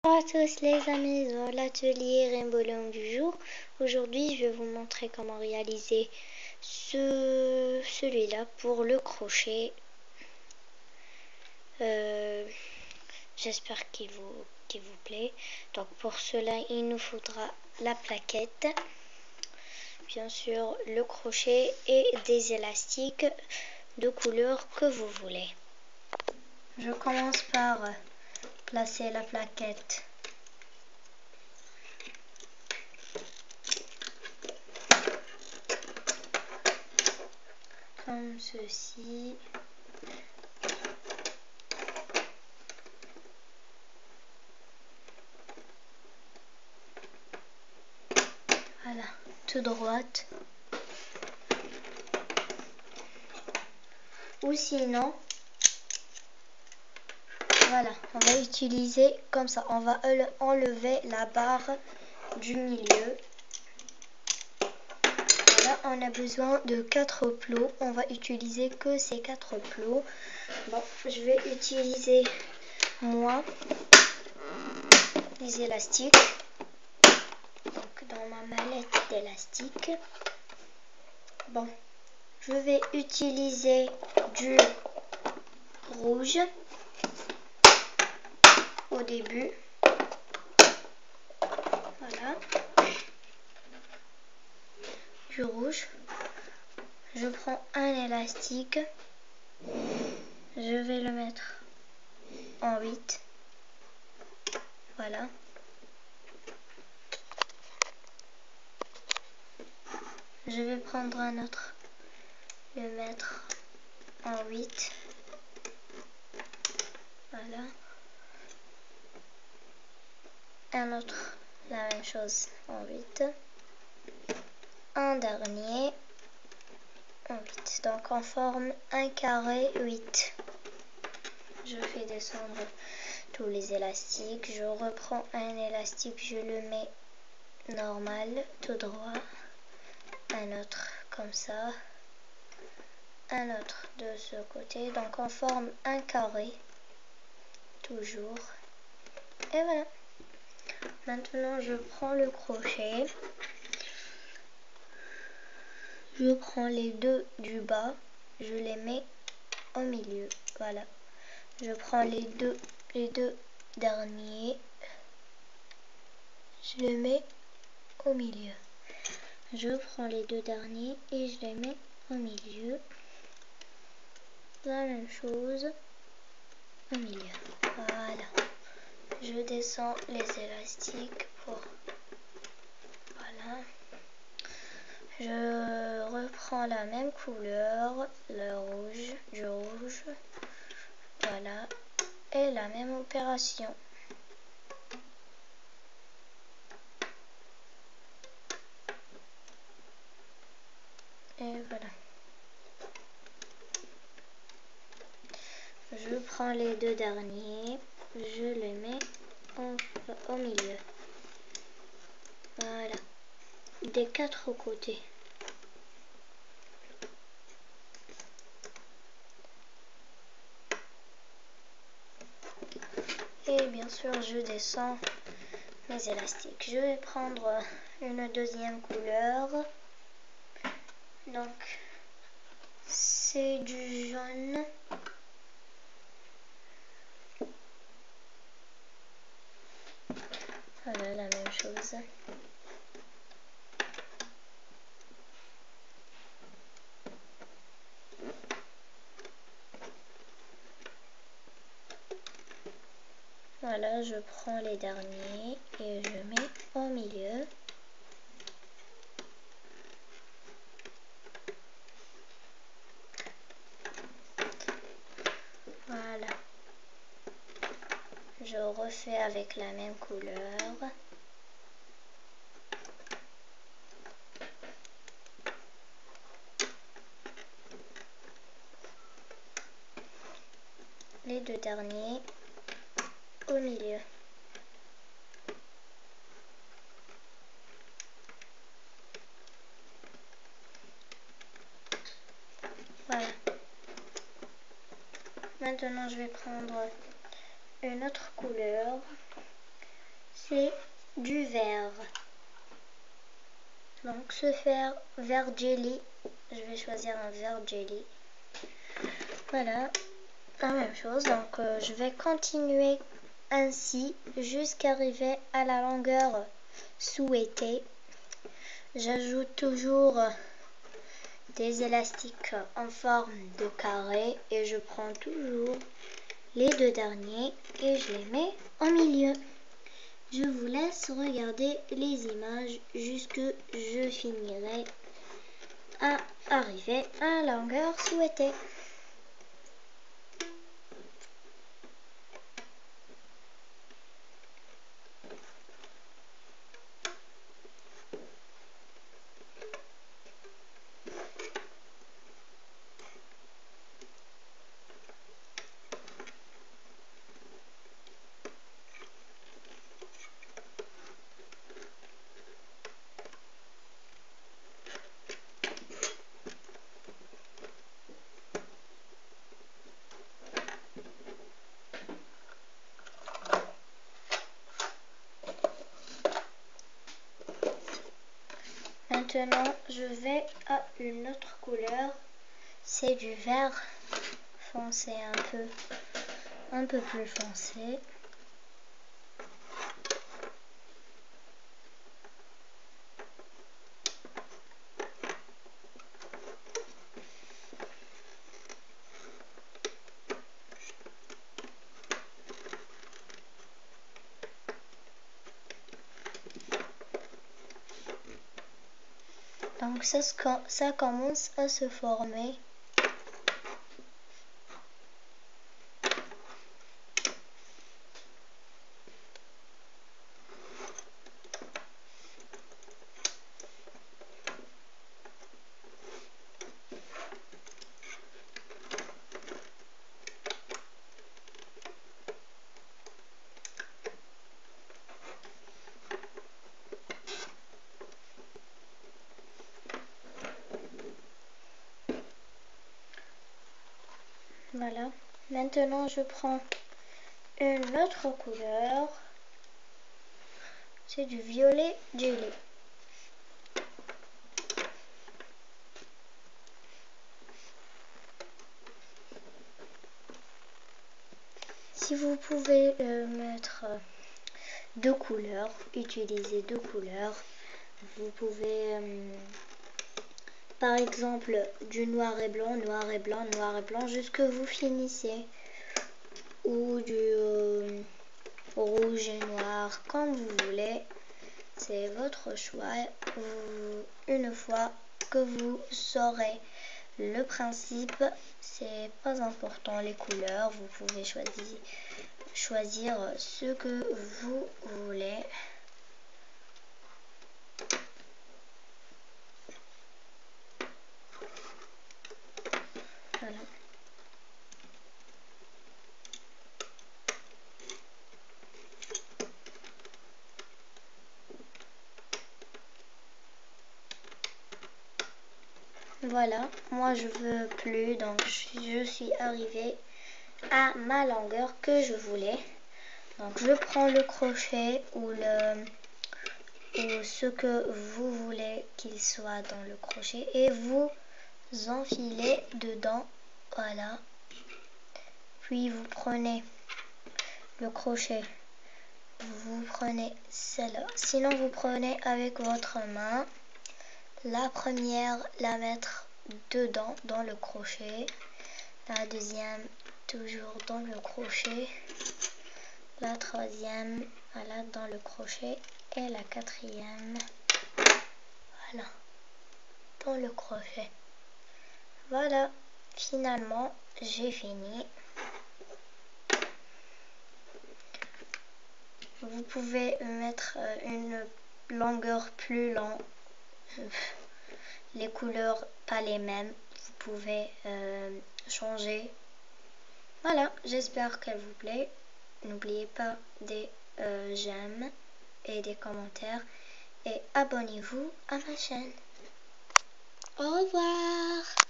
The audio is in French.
Bonjour à tous les amis dans l'atelier Rainbow Loom du jour. Aujourd'hui je vais vous montrer comment réaliser celui-là pour le crochet. J'espère qu'il vous plaît. Donc pour cela il nous faudra la plaquette, bien sûr le crochet et des élastiques de couleur que vous voulez. Je commence par placer la plaquette comme ceci. Voilà, tout droite. Ou sinon, voilà, on va utiliser comme ça. On va enlever la barre du milieu. Voilà, on a besoin de 4 plots. On va utiliser que ces 4 plots. Bon, je vais utiliser moi les élastiques. Donc dans ma mallette d'élastique. Bon, je vais utiliser du rouge au début. Voilà. Du rouge. Je prends un élastique. Je vais le mettre en 8. Voilà. Je vais prendre un autre. Le mettre en 8. Voilà. Un autre, la même chose, en 8. Un dernier en 8. Donc on forme un carré 8. Je fais descendre tous les élastiques. Je reprends un élastique, je le mets normal, tout droit. Un autre comme ça. Un autre de ce côté. Donc on forme un carré. Toujours. Et voilà. Maintenant je prends le crochet. Je prends les deux du bas, je les mets au milieu. Voilà. Je prends les deux derniers, je les mets au milieu. Je prends les deux derniers et je les mets au milieu. La même chose au milieu. Voilà. Je descends les élastiques pour... Voilà. Je reprends la même couleur, le rouge, du rouge, voilà, et la même opération. Et voilà. Je prends les deux derniers, je les mets au milieu. Voilà, des 4 côtés. Et bien sûr, je descends mes élastiques. Je vais prendre une deuxième couleur. Donc, c'est du jaune. Voilà, la même chose. Voilà, je prends les derniers et je mets au milieu. Voilà. Je refais avec la même couleur. Les deux derniers au milieu. Voilà. Maintenant, je vais prendre une autre couleur. c'est du vert. Donc ce vert jelly, je vais choisir un vert jelly. Voilà, la même chose. Donc je vais continuer ainsi jusqu'à arriver à la longueur souhaitée. J'ajoute toujours des élastiques en forme de carré et je prends toujours les deux derniers et je les mets au milieu. Je vous laisse regarder les images jusque je finirai à arriver à la longueur souhaitée. Maintenant, je vais à une autre couleur. C'est du vert foncé, un peu plus foncé. Donc ça commence à se former. Voilà. Maintenant, je prends une autre couleur. C'est du violet jelly. Si vous pouvez mettre deux couleurs, utiliser deux couleurs. Vous pouvez, par exemple, du noir et blanc, noir et blanc, noir et blanc, jusque vous finissez. Ou du rouge et noir, comme vous voulez. C'est votre choix. Une fois que vous saurez le principe, c'est pas important les couleurs. Vous pouvez choisir ce que vous voulez. Voilà. Voilà, moi je veux plus, donc je suis arrivée à ma longueur que je voulais. Donc je prends le crochet ou ce que vous voulez qu'il soit dans le crochet et vous enfilez dedans. Voilà. Puis vous prenez le crochet. Vous prenez celle-là. Sinon vous prenez avec votre main. La première, la mettre dedans, dans le crochet. La deuxième, toujours dans le crochet. La troisième, voilà, dans le crochet. Et la quatrième, voilà, dans le crochet. Voilà, finalement, j'ai fini. Vous pouvez mettre une longueur plus longue. Les couleurs pas les mêmes, vous pouvez changer. Voilà, j'espère qu'elle vous plaît. N'oubliez pas des j'aime et des commentaires et abonnez-vous à ma chaîne. Au revoir.